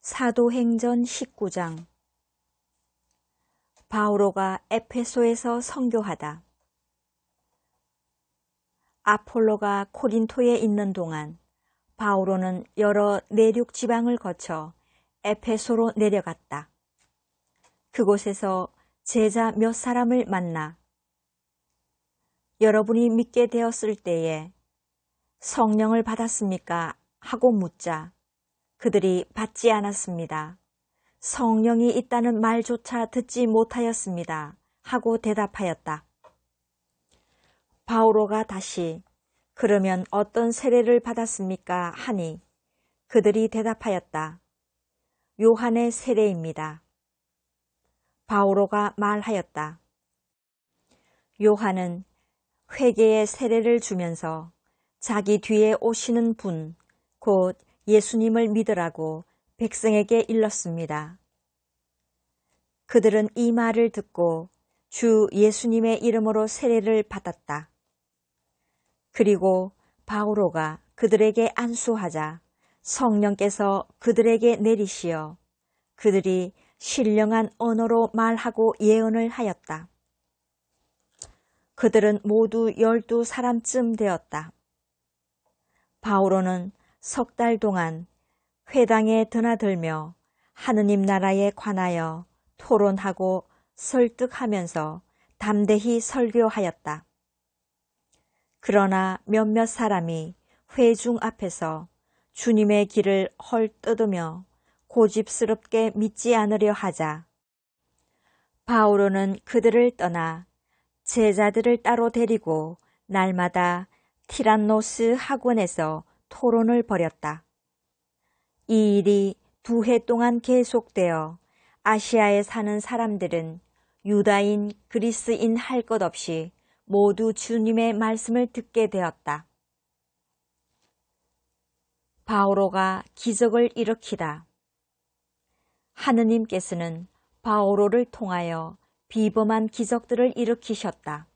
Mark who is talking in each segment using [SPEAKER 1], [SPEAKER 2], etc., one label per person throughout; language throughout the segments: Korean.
[SPEAKER 1] 사도행전 19장. 바오로가 에페소에서 선교하다. 아폴로가 코린토에 있는 동안 바오로는 여러 내륙 지방을 거쳐 에페소로 내려갔다. 그곳에서 제자 몇 사람을 만나 여러분이 믿게 되었을 때에 성령을 받았습니까? 하고 묻자 그들이 받지 않았습니다. 성령이 있다는 말조차 듣지 못하였습니다. 하고 대답하였다. 바오로가 다시 그러면 어떤 세례를 받았습니까? 하니 그들이 대답하였다. 요한의 세례입니다. 바오로가 말하였다. 요한은 회개의 세례를 주면서 자기 뒤에 오시는 분, 곧 예수님을 믿으라고 백성에게 일렀습니다. 그들은 이 말을 듣고 주 예수님의 이름으로 세례를 받았다. 그리고 바오로가 그들에게 안수하자 성령께서 그들에게 내리시어 그들이 신령한 언어로 말하고 예언을 하였다. 그들은 모두 12사람쯤 되었다. 바오로는 석 달 동안 회당에 드나들며 하느님 나라에 관하여 토론하고 설득하면서 담대히 설교하였다. 그러나 몇몇 사람이 회중 앞에서 주님의 길을 헐뜯으며 고집스럽게 믿지 않으려 하자 바오로는 그들을 떠나 제자들을 따로 데리고 날마다 티란노스 학원에서 토론을 벌였다. 이 일이 2해 동안 계속되어 아시아에 사는 사람들은 유다인, 그리스인 할 것 없이 모두 주님의 말씀을 듣게 되었다. 바오로가 기적을 일으키다. 하느님께서는 바오로를 통하여 비범한 기적들을 일으키셨다.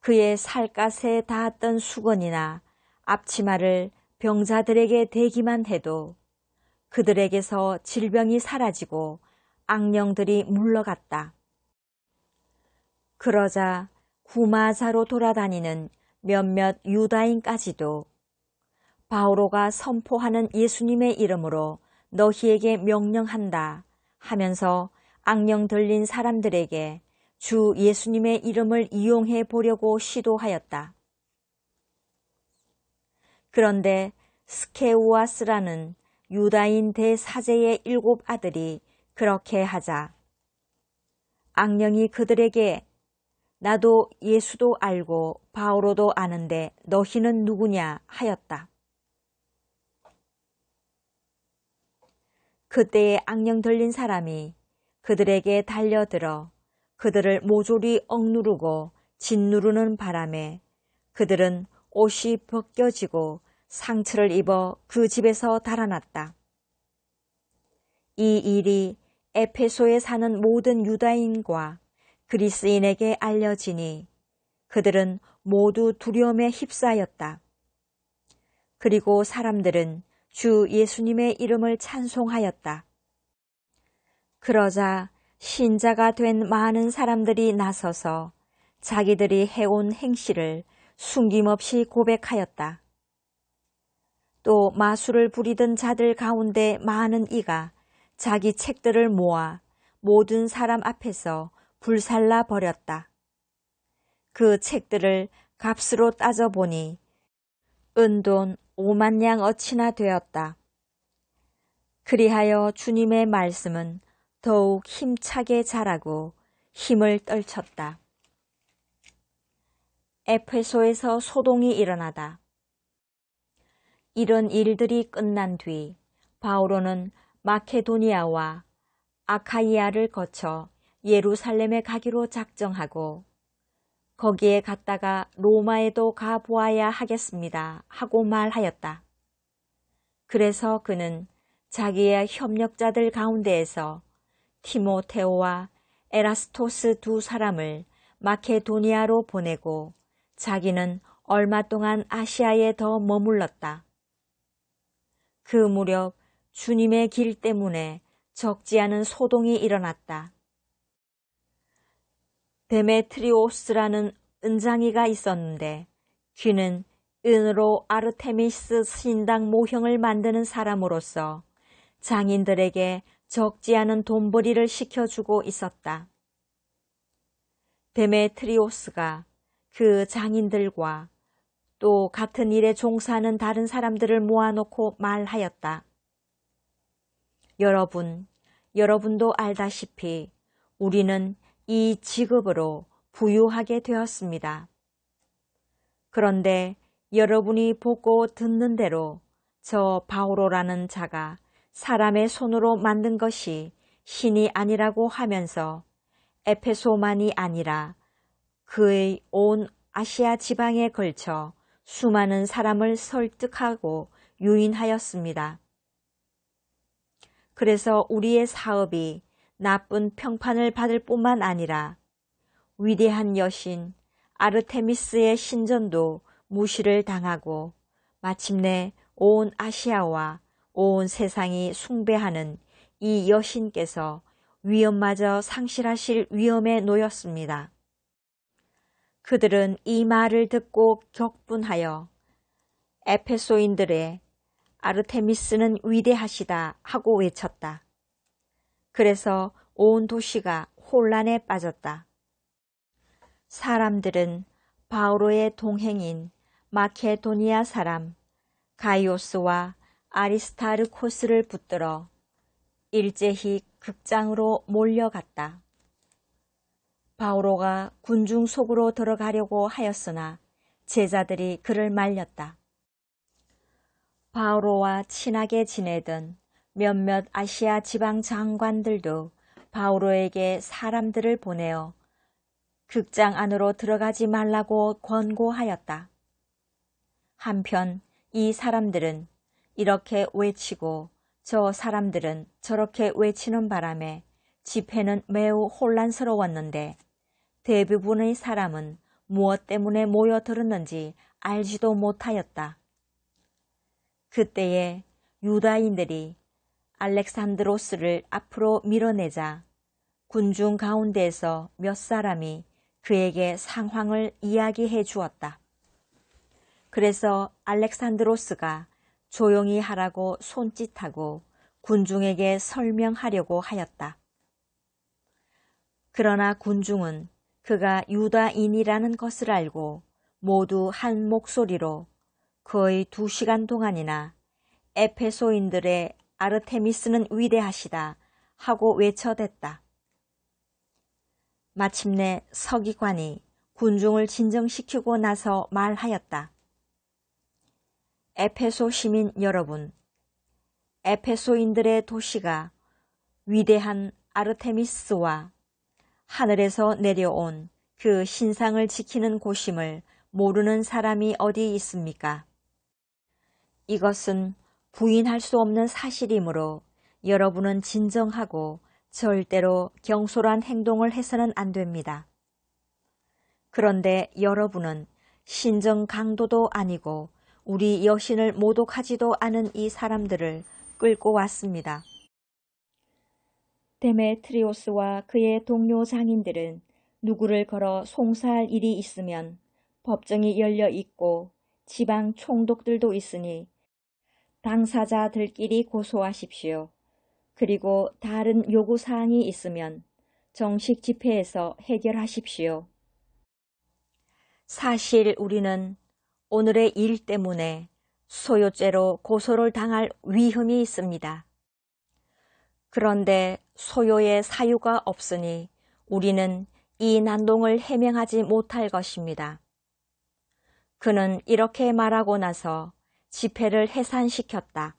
[SPEAKER 1] 그의 살갗에 닿았던 수건이나 앞치마를 병자들에게 대기만 해도 그들에게서 질병이 사라지고 악령들이 물러갔다. 그러자 구마자로 돌아다니는 몇몇 유다인까지도 바오로가 선포하는 예수님의 이름으로 너희에게 명령한다 하면서 악령 들린 사람들에게 주 예수님의 이름을 이용해 보려고 시도하였다. 그런데 스케우아스라는 유다인 대사제의 7 아들이 그렇게 하자 악령이 그들에게 나도 예수도 알고 바오로도 아는데 너희는 누구냐 하였다. 그때에 악령 들린 사람이 그들에게 달려들어 그들을 모조리 억누르고 짓누르는 바람에 그들은 옷이 벗겨지고 상처를 입어 그 집에서 달아났다. 이 일이 에페소에 사는 모든 유다인과 그리스인에게 알려지니 그들은 모두 두려움에 휩싸였다. 그리고 사람들은 주 예수님의 이름을 찬송하였다. 그러자 신자가 된 많은 사람들이 나서서 자기들이 해온 행실을 숨김없이 고백하였다. 또 마술을 부리던 자들 가운데 많은 이가 자기 책들을 모아 모든 사람 앞에서 불살라 버렸다. 그 책들을 값으로 따져보니 은돈 50,000냥 어치나 되었다. 그리하여 주님의 말씀은 더욱 힘차게 자라고 힘을 떨쳤다. 에페소에서 소동이 일어나다. 이런 일들이 끝난 뒤 바오로는 마케도니아와 아카이아를 거쳐 예루살렘에 가기로 작정하고 거기에 갔다가 로마에도 가보아야 하겠습니다 하고 말하였다. 그래서 그는 자기의 협력자들 가운데에서 티모테오와 에라스토스 2 사람을 마케도니아로 보내고 자기는 얼마 동안 아시아에 더 머물렀다. 그 무렵 주님의 길 때문에 적지 않은 소동이 일어났다. 데메트리오스라는 은장이가 있었는데 그는 은으로 아르테미스 신당 모형을 만드는 사람으로서 장인들에게 적지 않은 돈벌이를 시켜주고 있었다. 데메트리오스가 그 장인들과 또 같은 일에 종사하는 다른 사람들을 모아놓고 말하였다. 여러분도 알다시피 우리는 이 직업으로 부유하게 되었습니다. 그런데 여러분이 보고 듣는 대로 저 바오로라는 자가 사람의 손으로 만든 것이 신이 아니라고 하면서 에페소만이 아니라 그의 온 아시아 지방에 걸쳐 수많은 사람을 설득하고 유인하였습니다. 그래서 우리의 사업이 나쁜 평판을 받을 뿐만 아니라 위대한 여신 아르테미스의 신전도 무시를 당하고 마침내 온 아시아와 온 세상이 숭배하는 이 여신께서 위엄마저 상실하실 위험에 놓였습니다. 그들은 이 말을 듣고 격분하여 에페소인들의 아르테미스는 위대하시다 하고 외쳤다. 그래서 온 도시가 혼란에 빠졌다. 사람들은 바오로의 동행인 마케도니아 사람 가이오스와 아리스타르코스를 붙들어 일제히 극장으로 몰려갔다. 바오로가 군중 속으로 들어가려고 하였으나 제자들이 그를 말렸다. 바오로와 친하게 지내던 몇몇 아시아 지방 장관들도 바오로에게 사람들을 보내어 극장 안으로 들어가지 말라고 권고하였다. 한편 이 사람들은 이렇게 외치고 저 사람들은 저렇게 외치는 바람에 집회는 매우 혼란스러웠는데 대부분의 사람은 무엇 때문에 모여들었는지 알지도 못하였다. 그때에 유다인들이 알렉산드로스를 앞으로 밀어내자 군중 가운데에서 몇 사람이 그에게 상황을 이야기해 주었다. 그래서 알렉산드로스가 조용히 하라고 손짓하고 군중에게 설명하려고 하였다. 그러나 군중은 그가 유다인이라는 것을 알고 모두 한 목소리로 거의 2시간 동안이나 에페소인들의 아르테미스는 위대하시다 하고 외쳐댔다. 마침내 서기관이 군중을 진정시키고 나서 말하였다. 에페소 시민 여러분, 에페소인들의 도시가 위대한 아르테미스와 하늘에서 내려온 그 신상을 지키는 곳임을 모르는 사람이 어디 있습니까? 이것은 부인할 수 없는 사실이므로 여러분은 진정하고 절대로 경솔한 행동을 해서는 안 됩니다. 그런데 여러분은 신정 강도도 아니고 우리 여신을 모독하지도 않은 이 사람들을 끌고 왔습니다. 데메트리오스와 그의 동료 장인들은 누구를 걸어 송사할 일이 있으면 법정이 열려 있고 지방 총독들도 있으니 당사자들끼리 고소하십시오. 그리고 다른 요구사항이 있으면 정식 집회에서 해결하십시오. 사실 우리는 오늘의 일 때문에 소요죄로 고소를 당할 위험이 있습니다. 그런데 소요의 사유가 없으니 우리는 이 난동을 해명하지 못할 것입니다. 그는 이렇게 말하고 나서 집회를 해산시켰다.